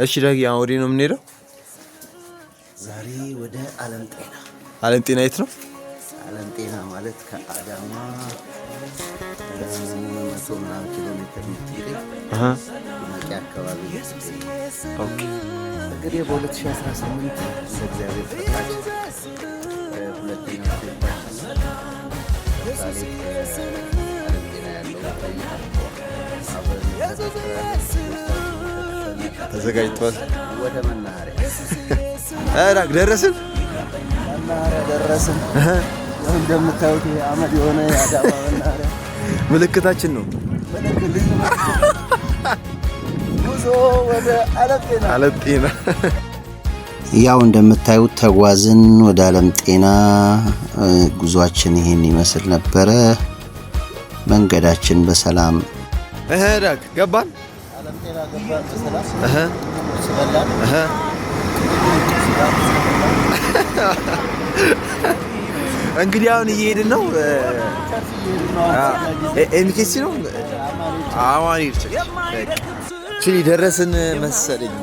እሺ ዳጊ አሁን ወዴት ነው የምንሄደው? ዛሬ ወደ ዓለም ጤና። ዓለም ጤና የት ነው? ዓለም ጤና ማለት ከአዳማ 100 ኪሎ ሜትር የምትሄድ መቂ አካባቢ። ኦኬ እንግዲህ በ2018 እግዚአብሔር ፈቃድ ሁለተኛ ዓለም ጤና ያለው ተዘጋጅቷል። ወደ መናኸሪያ ደረስን። መናኸሪያ ደረስን። እንደምታዩት አመድ የሆነ የአዳማ መናኸሪያ ምልክታችን ነው። ጉዞ ወደ ዓለም ጤና። ዓለም ጤና ያው እንደምታዩት ተጓዝን ወደ ዓለም ጤና። ጉዟችን ይሄን ይመስል ነበረ። መንገዳችን በሰላም ዳግ ገባን። ዓለም ጤና ገባን በሰላም ሰላም። እንግዲህ አሁን እየሄድን ነው። ኤምኬሲ ነው አማኒ ችሊ ደረስን መሰለኝ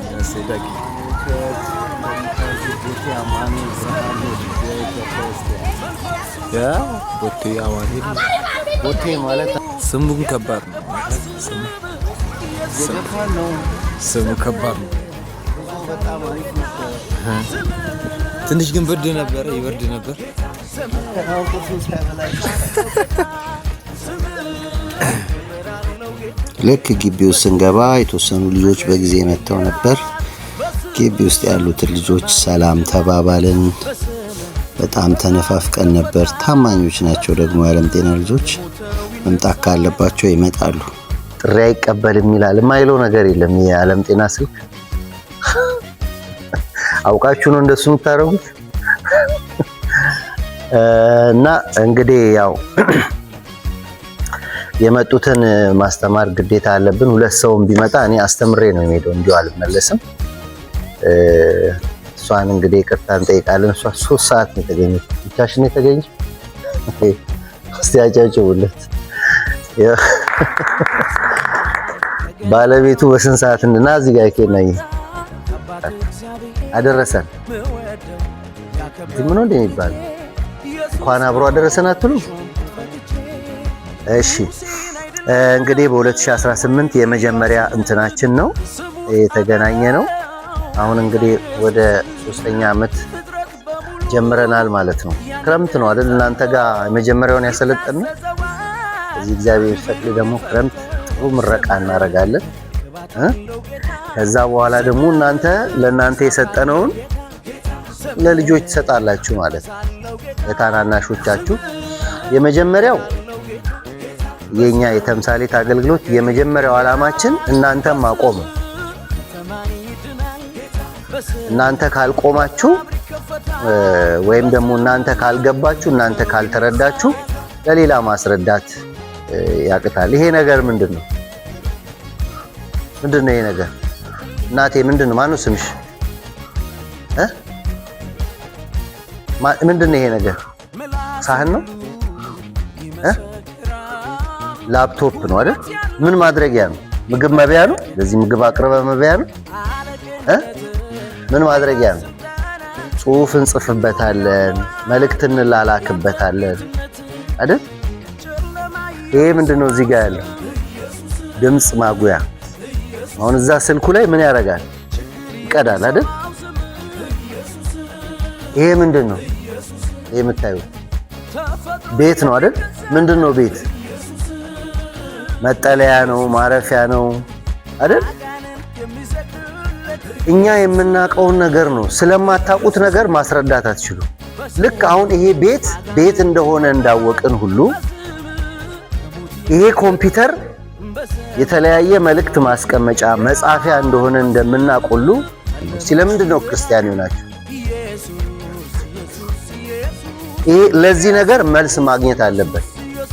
ዳጊ። ቦቴ አማኒ ቦቴ ማለት ስሙ ከባድ ነው። ስሙ ከባድ ነው። ትንሽ ግን ብርድ ነበረ፣ ይበርድ ነበር። ልክ ግቢ ውስጥ ስንገባ የተወሰኑ ልጆች በጊዜ መጥተው ነበር። ግቢ ውስጥ ያሉትን ልጆች ሰላም ተባባልን። በጣም ተነፋፍቀን ነበር። ታማኞች ናቸው ደግሞ የዓለም ጤና ልጆች። መምጣት ካለባቸው ይመጣሉ። ጥሪ አይቀበልም ይላል። የማይለው ነገር የለም። የዓለም ጤና ስልክ አውቃችሁ ነው እንደሱ የምታደርጉት። እና እንግዲህ ያው የመጡትን ማስተማር ግዴታ አለብን። ሁለት ሰውም ቢመጣ እኔ አስተምሬ ነው የሚሄደው፣ እንዲሁ አልመለስም። እሷን እንግዲህ ይቅርታ እንጠይቃለን። እሷ 3 ሰዓት ነው የተገኘችው። ብቻሽን ነው የተገኘችው። እስቲ አጫጭውለት። ባለቤቱ በስንት ሰዓት እና እዚህ ጋር ከነኝ አደረሰን። ምን እንደሚባል እንኳን አብሮ አደረሰን አትሉ? እሺ እንግዲህ በ2018 የመጀመሪያ እንትናችን ነው የተገናኘ ነው። አሁን እንግዲህ ወደ 3ኛ ዓመት ጀምረናል ማለት ነው። ክረምት ነው አይደል? እናንተ ጋር የመጀመሪያውን ያሰለጠን ነው። እዚህ እግዚአብሔር ፈቅዶ ደግሞ ክረምት ጥሩ ምረቃ እናደርጋለን። ከዛ በኋላ ደግሞ እናንተ ለእናንተ የሰጠነውን ለልጆች ትሰጣላችሁ ማለት ነው፣ ለታናናሾቻችሁ። የመጀመሪያው የኛ የተምሳሌት አገልግሎት የመጀመሪያው ዓላማችን እናንተም ማቆም ነው። እናንተ ካልቆማችሁ ወይም ደግሞ እናንተ ካልገባችሁ፣ እናንተ ካልተረዳችሁ ለሌላ ማስረዳት ያቅታል። ይሄ ነገር ምንድነው? ምንድነው ይሄ ነገር? እናቴ ምንድነው? ማነው ስምሽ? ምንድነው ይሄ ነገር? ሳህን ነው? ላፕቶፕ ነው አይደል? ምን ማድረጊያ ነው? ምግብ መብያ ነው? ለዚህ ምግብ አቅርበ መብያ ነው? ምን ማድረጊያ ነው? ጽሑፍ እንጽፍበታለን፣ መልእክት እንላላክበታለን አይደል? ይሄ ምንድነው እዚህ ጋር ያለው? ድምጽ ማጉያ። አሁን እዛ ስልኩ ላይ ምን ያደርጋል? ይቀዳል አይደል? ይሄ ምንድነው? ይሄ የምታዩት ቤት ነው አይደል? ምንድነው ቤት? መጠለያ ነው፣ ማረፊያ ነው አይደል? እኛ የምናውቀውን ነገር ነው። ስለማታውቁት ነገር ማስረዳት አትችሉ። ልክ አሁን ይሄ ቤት እንደሆነ እንዳወቅን ሁሉ ይሄ ኮምፒውተር የተለያየ መልእክት ማስቀመጫ መጻፊያ እንደሆነ እንደምናውቅ ሁሉ ስለምንድን ነው ክርስቲያን ይሆናችሁ? ይሄ ለዚህ ነገር መልስ ማግኘት አለበት።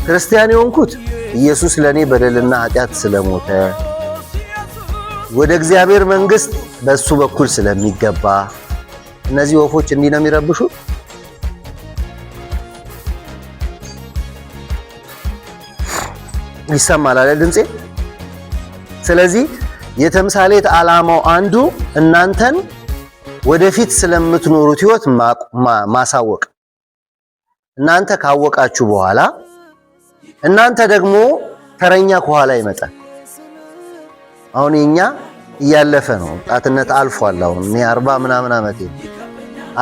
ክርስቲያን የሆንኩት ኢየሱስ ለኔ በደልና ኃጢአት ስለሞተ ወደ እግዚአብሔር መንግስት በሱ በኩል ስለሚገባ። እነዚህ ወፎች እንዲህ ነው የሚረብሹ። ይሰማል አይደል ድምጼ? ስለዚህ የተምሳሌት ዓላማው አንዱ እናንተን ወደፊት ስለምትኖሩት ህይወት ማሳወቅ። እናንተ ካወቃችሁ በኋላ እናንተ ደግሞ ተረኛ ከኋላ ይመጣል። አሁን የኛ እያለፈ ነው፣ ወጣትነት አልፏል። አሁን እኔ 40 ምናምን ዓመቴ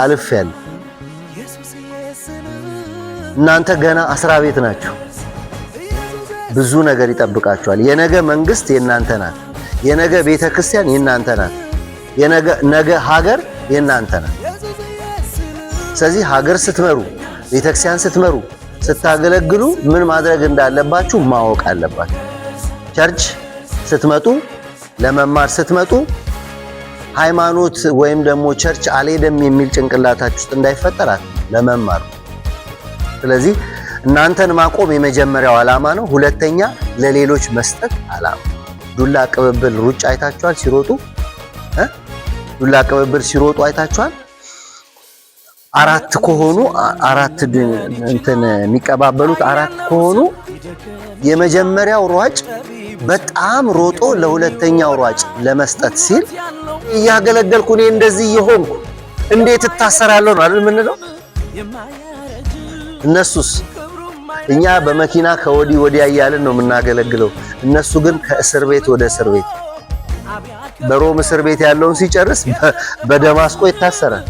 አልፌያለሁ። እናንተ ገና 10 ቤት ናችሁ። ብዙ ነገር ይጠብቃችኋል። የነገ መንግስት የናንተ ናት። የነገ ቤተክርስቲያን የናንተ ናት። የነገ ሀገር የናንተ ናት። ስለዚህ ሀገር ስትመሩ፣ ቤተክርስቲያን ስትመሩ፣ ስታገለግሉ ምን ማድረግ እንዳለባችሁ ማወቅ አለባችሁ። ቸርች ስትመጡ፣ ለመማር ስትመጡ ሃይማኖት ወይም ደግሞ ቸርች አልሄደም የሚል ጭንቅላታችሁ ውስጥ እንዳይፈጠር ለመማር። ስለዚህ እናንተን ማቆም የመጀመሪያው ዓላማ ነው። ሁለተኛ ለሌሎች መስጠት ዓላማ። ዱላ ቅብብል ሩጫ አይታችኋል? ሲሮጡ ዱላ ቅብብል ሲሮጡ አይታችኋል? አራት ከሆኑ አራት እንትን የሚቀባበሉት አራት ከሆኑ የመጀመሪያው ሯጭ በጣም ሮጦ ለሁለተኛው ሯጭ ለመስጠት ሲል እያገለገልኩ እኔ እንደዚህ እየሆንኩ እንዴት እታሰራለሁ ነው አይደል የምንለው? እነሱስ እኛ በመኪና ከወዲህ ወዲያ እያልን ነው የምናገለግለው። እነሱ ግን ከእስር ቤት ወደ እስር ቤት። በሮም እስር ቤት ያለውን ሲጨርስ በደማስቆ ይታሰራል።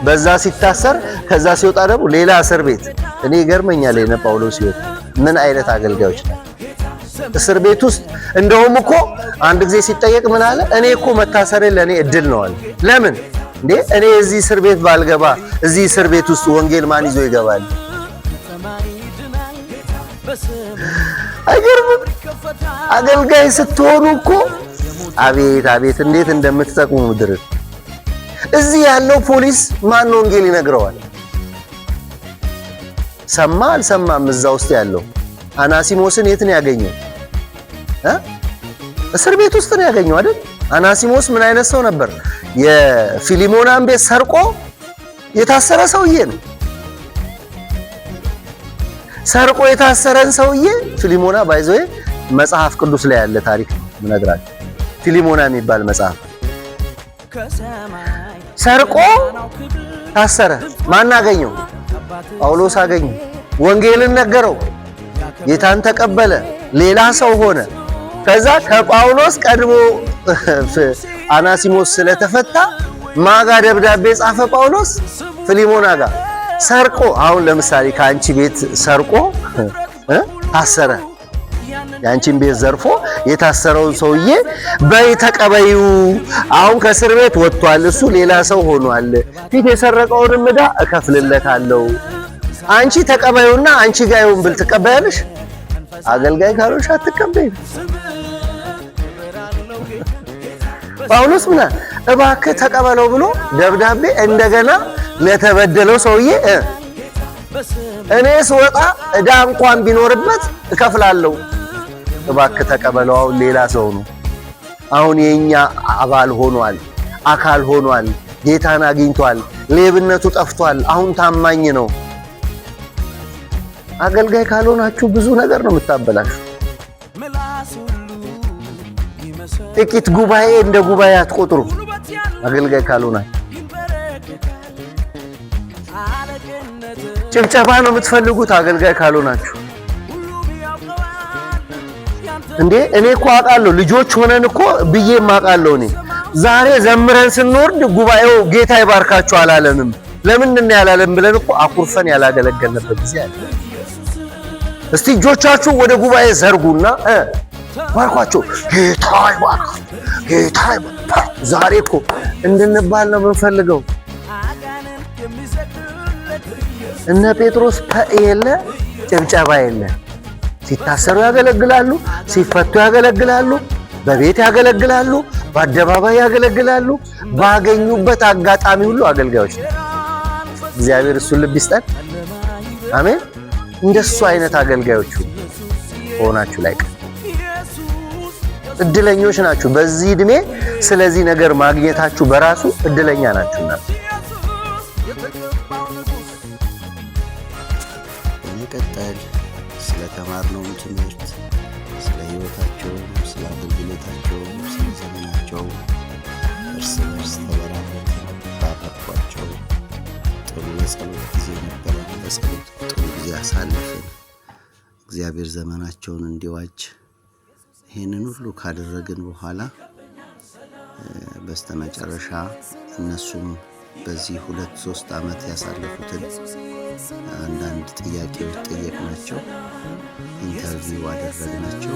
በዛ ሲታሰር ከዛ ሲወጣ ደግሞ ሌላ እስር ቤት። እኔ ይገርመኛል የነ ጳውሎስ ሲወጣ ምን አይነት አገልጋዮች ናቸው። እስር ቤት ውስጥ እንደውም እኮ አንድ ጊዜ ሲጠየቅ ምን አለ? እኔ እኮ መታሰሬ ለኔ እድል ነው አለ። ለምን እንዴ? እኔ እዚህ እስር ቤት ባልገባ እዚህ እስር ቤት ውስጥ ወንጌል ማን ይዞ ይገባል? አይገርምም? አገልጋይ ስትሆኑ እኮ አቤት አቤት እንዴት እንደምትጠቅሙ ምድር። እዚህ ያለው ፖሊስ ማን ወንጌል ይነግረዋል? ሰማ አልሰማም? እዛ ውስጥ ያለው አናሲሞስን የት ነው ያገኘው? እስር ቤት ውስጥ ነው ያገኘው አይደል? አናሲሞስ ምን አይነት ሰው ነበር? የፊሊሞናን ቤት ሰርቆ የታሰረ ሰውዬ ነው። ሰርቆ የታሰረን ሰውዬ ፊሊሞና ባይዘው መጽሐፍ ቅዱስ ላይ ያለ ታሪክ ምነግራችሁ። ፊሊሞና የሚባል መጽሐፍ ሰርቆ ታሰረ። ማን አገኘው? ጳውሎስ አገኘው። ወንጌልን ነገረው። ጌታን ተቀበለ። ሌላ ሰው ሆነ። ከዛ ከጳውሎስ ቀድሞ አናሲሞስ ስለተፈታ ማጋ ደብዳቤ ጻፈ ጳውሎስ ፊሊሞና ጋር ሰርቆ። አሁን ለምሳሌ ከአንቺ ቤት ሰርቆ ታሰረ። የአንቺን ቤት ዘርፎ የታሰረውን ሰውዬ በይ ተቀበዩ፣ አሁን ከእስር ቤት ወጥቷል፣ እሱ ሌላ ሰው ሆኗል፣ ፊት የሰረቀውን ዕዳ እከፍልለታለሁ፣ አንቺ ተቀበዩና አንቺ ጋር ይሁን ብል ትቀበያለሽ? አገልጋይ ካልሆንሽ አትቀበይም። ጳውሎስ ምን እባክህ ተቀበለው ብሎ ደብዳቤ እንደገና ለተበደለው ሰውዬ እኔ ስወጣ ዕዳ እንኳን ቢኖርበት እከፍላለሁ፣ እባክህ ተቀበለው፣ አሁን ሌላ ሰው ነው፣ አሁን የኛ አባል ሆኗል፣ አካል ሆኗል፣ ጌታን አግኝቷል፣ ሌብነቱ ጠፍቷል፣ አሁን ታማኝ ነው። አገልጋይ ካልሆናችሁ ብዙ ነገር ነው የምታበላሹ። ጥቂት ጉባኤ እንደ ጉባኤ አትቆጥሩ። አገልጋይ ካልሆናችሁ ጭብጨባ ነው የምትፈልጉት። አገልጋይ ካልሆናችሁ እንዴ እኔ እኮ አውቃለሁ፣ ልጆች ሆነን እኮ ብዬ ማውቃለሁ። እኔ ዛሬ ዘምረን ስንወርድ ጉባኤው ጌታ ይባርካችሁ አላለንም። ለምንድን ነው ያላለን ብለን እኮ አኩርፈን ያላገለገልንበት ጊዜ አለ። እስቲ እጆቻችሁ ወደ ጉባኤ ዘርጉና ባርኳቸው። ጌታ ይባርካችሁ፣ ጌታ ይባርካችሁ። ዛሬ እኮ እንድንባል ነው የምንፈልገው። እነ ጴጥሮስ የለ ጭብጨባ የለ። ሲታሰሩ ያገለግላሉ፣ ሲፈቱ ያገለግላሉ፣ በቤት ያገለግላሉ፣ በአደባባይ ያገለግላሉ። ባገኙበት አጋጣሚ ሁሉ አገልጋዮች ነው። እግዚአብሔር እሱን ልብ ይስጠን። አሜን። እንደሱ አይነት አገልጋዮች ሆናችሁ ላይ እድለኞች ናችሁ። በዚህ እድሜ ስለዚህ ነገር ማግኘታችሁ በራሱ እድለኛ ናችሁና በመቀጠል ስለተማርነው ትምህርት፣ ስለ ህይወታቸው፣ ስለ አገልግሎታቸው ተነጋግረው እርስ በርስ ተበራርተው ባረኳቸው። ጥሩ የጸሎት ጊዜ ነበረ። በጸሎት ጥሩ ጊዜ አሳለፍን። እግዚአብሔር ዘመናቸውን እንዲዋጅ ይህንን ሁሉ ካደረግን በኋላ በስተመጨረሻ እነሱም በዚህ 2-3 ዓመት ያሳለፉትን አንዳንድ ጥያቄዎች ጠየቅናቸው። ኢንተርቪው አደረግናቸው።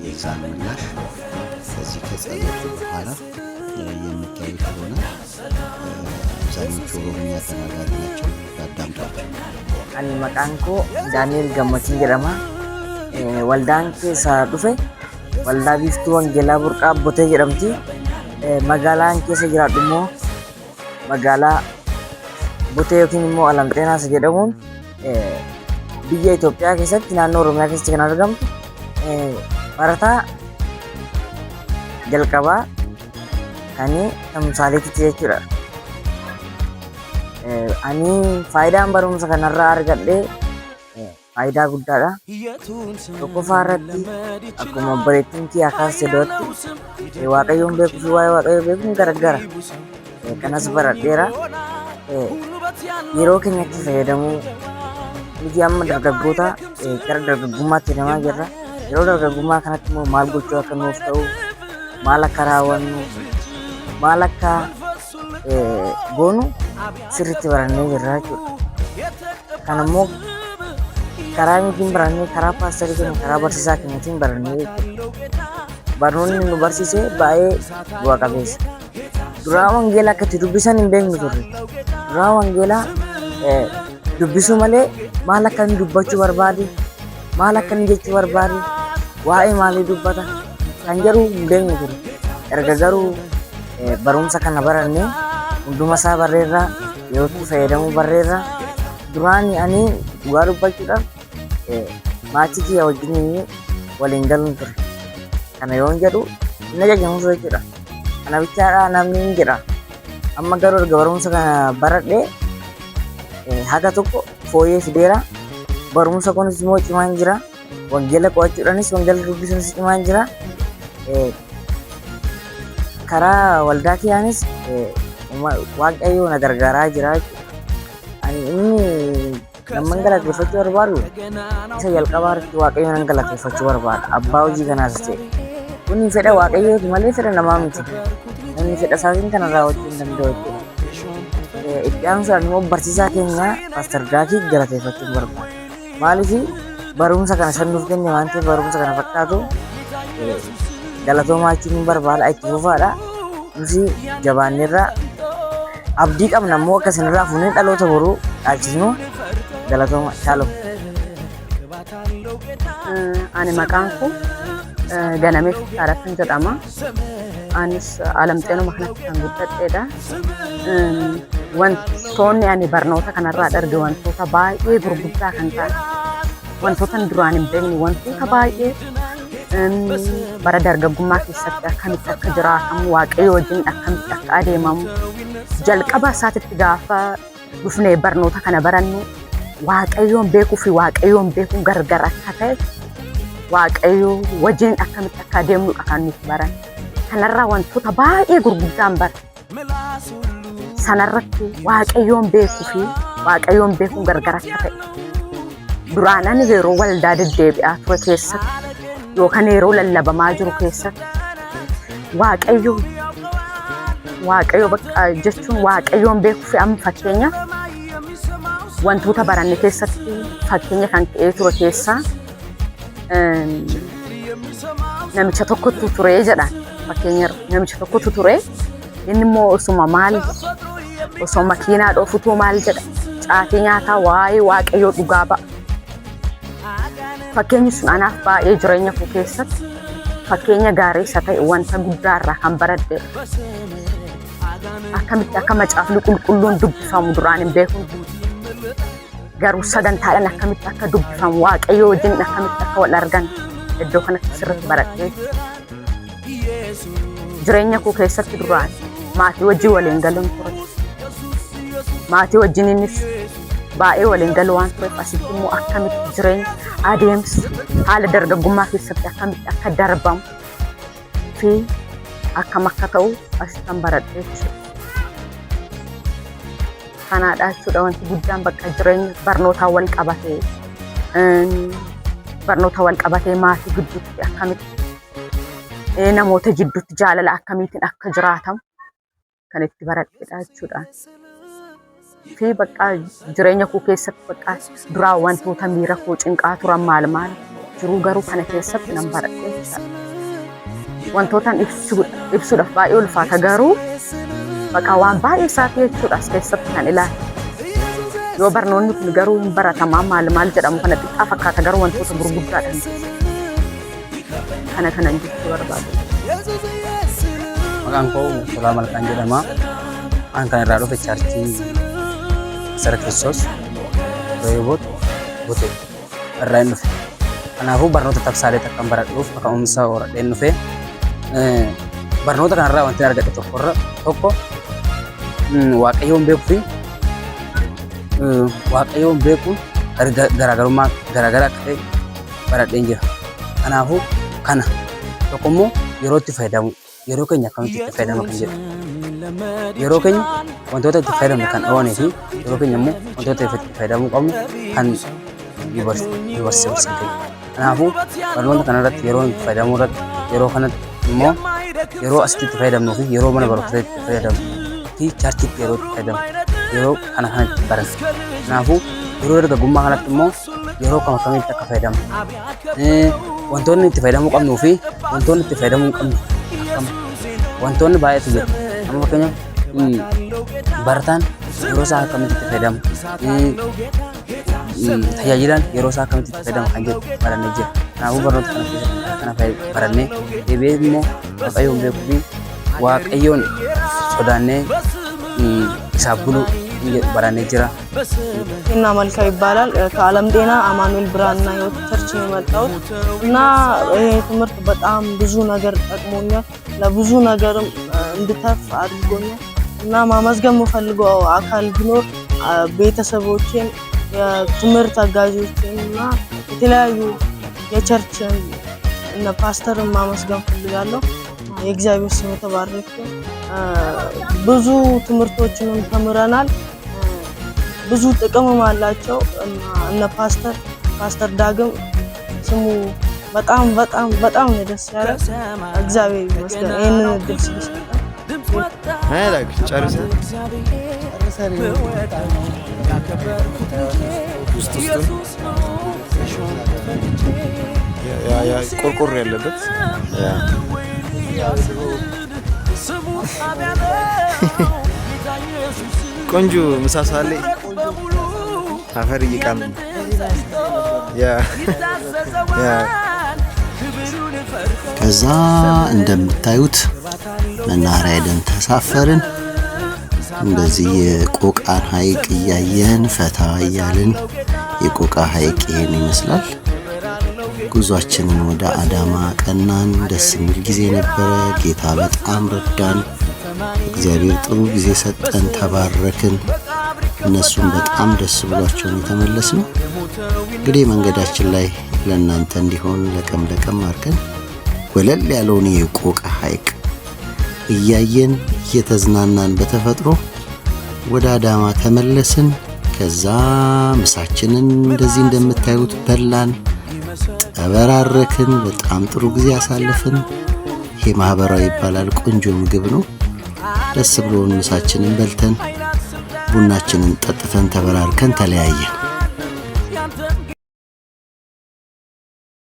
የዛን ምላሽ ከዚህ ከጸሎቱ በኋላ የሚታይ ከሆነ አብዛኞቹ ኦሮምኛ ተናጋሪ ናቸው። ያዳምጧቸው። Ani maqaan koo Daani'el Gammachiin jedhama. Waldaan keessa dhufe waldaa Biiftuu Wangeelaa Burqaa Botee jedhamti. Magaalaan keessa jiraadhu immoo magaalaa Botee yookiin immoo Alamxeenaas jedhamuun biyya Itoophiyaa keessatti naannoo Oromiyaa keessatti kan argamtu barataa jalqabaa kan tamsaaleetitti jechuudha. Ani faayidaan barumsa kanarraa argadhe faayidaa guddaadha. Tokkoffaa irratti akkuma obboleettiin kiyya kaasee duratti Waaqayyoon beekuu fi waa'ee Waaqayyoo beekuun garagara. Kanas baradheera. Yeroo keenyatti fayyadamuu nuti amma dargaggoota gara dargaggummaatti deemaa jirra. Yeroo dargaggummaa kanatti immoo maal gochuu akka nuuf ta'u, maal akka raawwannu, maal akka goonu sirriitti barannee jirra jechuudha. Kana immoo karaa miitiin barannee, karaa paasterii keenya, karaa barsiisaa keenyaatiin barannee jechuudha. Barnoonni nu barsiise baay'ee bu'a qabeessa. Duraa wangeelaa akka itti dubbisan hin beeknu turre. Duraa wangeelaa dubbisuu malee maal akka inni dubbachuu barbaade, maal akka inni jechuu barbaade, waa'ee maalii dubbata kan jedhu hin beeknu turre. Erga garuu barumsa kana barannee hunduma isaa barreerraa, yeroo itti fayyadamuu barreerraa. Duraan ani dhugaa dubbachuudhaaf maatii kiyya wajjin waliin galuun ture. Kana yoon jedhu hin ajajamuuf jechuudha. Kana bichaadhaa namni hin jedha. Amma garuu erga barumsa kana baradhee haga tokko fooyyee fideera. Barumsa kunis immoo cimaan jira. Wangeela qo'achuudhaanis wangeela dubbisuunis cimaan jira. Karaa waldaa kiyyaanis Waaqayyoo na gargaaraa jira jechuudha. Ani inni namni galateeffachuu barbaadu isa jalqabaa irratti Waaqayyoon nan galateeffachuu barbaada. Abbaa hojii kanaas ta'e. Kun fedha Waaqayyooti malee fedha namaa miti. Namni fedha isaatiin kana raawwachuu hin danda'u jechuudha. Itti aansuudhaan immoo barsiisaa keenya Paaster Daakii galateeffachuu barbaada. Maaliif barumsa kana san nuuf kenne waan ta'eef barumsa kana fakkaatu galatoomaa jechuun hin barbaada. Itti fufaadha. Nuti jabaanneerraa abdii qabna immoo akka isinirraa fuunee dhaloota boruu dhaalchisnu galatooma shaalom. Ani maqaan koo Ganamee Taarafin jedhama. Anis Alamxeenuma kanatti kan guddadheedha. Wantoonni ani barnoota kanarraa arge wantoota baay'ee gurguddaa kan ta'an, wantoota duraan hin beekne, wantoota baay'ee bara dargaggummaa keessatti akkamitti akka jiraatamu, Waaqayyo wajjin akkamitti akka adeemamu, jalqaba isaatitti gaafa dhufnee barnoota kana barannu Waaqayyoon beekuu fi Waaqayyoon beekuun gargar akka ta'e, Waaqayyo wajjin akkamitti akka adeemnudha kan nuti baranne. Kanarraa wantoota baay'ee gurguddaan bara. Sanarratti Waaqayyoon beekuu fi Waaqayyoon beekuun gargar akka ta'e. Duraan ani yeroo waldaa deddeebi'aa ture keessatti yookaan yeroo lallabamaa jiru keessatti Waaqayyo bakka jechuun Waaqayyoon beekuu fi amma fakkeenyaaf wantoota baranne keessatti fakkeenya kan ta'ee ture keessaa namicha tokkotu ture jedhan. Fakkeenya namicha tokkotu ture. Inni immoo osoo makiinaa dhoofutuu maal jedha, caatii nyaataa waa'ee Waaqayyoo dhugaa ba'a. Fakkeenyi sun anaaf baay'ee jireenya koo keessatti fakkeenya gaarii isa ta'e wanta guddaarraa kan baradhe. Akkamitti akka macaafni qulqulluun dubbifamu duraan hin beekne. Garuu sagantaadhaan akkamitti akka dubbifamu, Waaqayyoo wajjin akkamitti akka wal argan iddoo kanatti sirriitti baradhee. Jireenya koo keessatti duraan maatii wajjin waliin galuun ture. Maatii wajjin innis baay'ee waliin galu waan tureef asitti immoo akkamitti jireenya adeemsa haala dargaggummaa keessatti akkamitti akka darbamu fi akkam akka ta'u asitti baradhee kanaadha jechuudha. Wanti guddaan bakka jireenya barnootaa wal qabatee maatii gidduutti akkamitti namoota gidduutti jaalala akkamiitiin akka jiraatamu kan itti baradheedha jechuudha. Fi bakka jireenya koo keessatti bakka duraa wantoota miira koo cinqaa turan maal jiru garuu kana keessatti nan baradhee jechuudha. Wantootaan ibsuudhaaf baay'ee ulfaata garuu bakka waan baay'ee isaati jechuudha as keessatti kan ilaalu. Yoo barnoonni kun garuu hin baratamaa maal jedhamu kana xiqqaa fakkaata garuu wantoota gurguddaadhaan kanan jechuu barbaadu. Maqaan koo Tolaa Malkaan jedhama. An kan irraa dhufe chaartii Sara Kiristoos Reewoot Bote irraa hin dhufe. Kanaafuu barnoota taksaalee takkan baradhuuf kaka'umsa horadheen dhufe. Barnoota kanarraa wanti argadhe tokko Waaqayyoon beekuu fi Waaqayyoon beekuun garaagarummaa garaagaraa akka ta'e baradheen jira. Kanaafuu kana tokkommoo yeroo itti fayyadamu yeroo keenya akkamitti itti fayyadama kan jedhu. Yeroo keenya wantoota itti fayyadamnu kan oonee fi yeroo keenya immoo wantoota itti fayyadamuu qabnu kan barsiisan keenya. Kanaafuu barnoota kanarratti yeroo itti fayyadamuu irratti yeroo kanatti immoo yeroo asitti itti fayyadamnuu fi yeroo mana barumsaa itti fayyadamnu fi chaartiitti yeroo itti fayyadamnu yeroo kanatti baranna. Kanaafuu yeroo dargaggummaa kanatti immoo yeroo akkamitti akka fayyadamnu wantoonni itti fayyadamuu qabnuu fi wantoonni itti fayyadamuu hin qabnu wantoonni baay'eetu jiru. Amma fakkeenyaaf barataan yeroo isaa akkamitti itti fayyadamu tajaajilaan yeroo isaa akkamitti itti fayyadamu kan jedhu barannee jira. Kanaafuu barnoota kana keessatti kana barannee deebi'ee immoo Waaqayyoon beekuu fi Waaqayyoon sodaannee isaaf buluu barannee jira. እና መልካ ይባላል ከዓለም ጤና አማኑኤል ብርሃንና ሕይወት ቸርች ነው የመጣሁት እና ይሄ ትምህርት በጣም ብዙ ነገር ጠቅሞኛል ለብዙ ነገርም እንድተርፍ አድርጎኛል እና ማመስገን የምፈልገው አካል ቢኖር ቤተሰቦቼን የትምህርት አጋዦቼን እና የተለያዩ የቸርች እነ ፓስተርን ማመስገን ፈልጋለሁ። የእግዚአብሔር ስም የተባረከ ብዙ ትምህርቶችንም ተምረናል። ብዙ ጥቅምም አላቸው እነ ፓስተር ዳግም ስሙ በጣም ነው ደስ ያለው። እግዚአብሔር ይመስገን ይሄንን እድል ስለሰጠን። ማይላክ ጨርሰ ያ ቆርቆሮ ያለበት ቆንጆ ምሳሳሌ አፈር እየቃም ከዛ እንደምታዩት መናኸሪያ ሄደን ተሳፈርን። እንደዚህ የቆቃን ሐይቅ እያየን ፈታ እያልን የቆቃ ሐይቅ ይሄን ይመስላል። ጉዟችንን ወደ አዳማ ቀናን። ደስ የሚል ጊዜ ነበረ። ጌታ በጣም ረዳን። እግዚአብሔር ጥሩ ጊዜ ሰጠን፣ ተባረክን። እነሱም በጣም ደስ ብሏቸውን የተመለስነው። እንግዲህ መንገዳችን ላይ ለእናንተ እንዲሆን ለቀም አድርገን ወለል ያለውን የቆቃ ሐይቅ እያየን እየተዝናናን በተፈጥሮ ወደ አዳማ ተመለስን። ከዛ ምሳችንን እንደዚህ እንደምታዩት በላን፣ ተበራረክን። በጣም ጥሩ ጊዜ አሳለፍን። ይሄ ማህበራዊ ይባላል። ቆንጆ ምግብ ነው። ደስ ብሎን ምሳችንን በልተን ቡናችንን ጠጥተን ተበራርከን ተለያየን።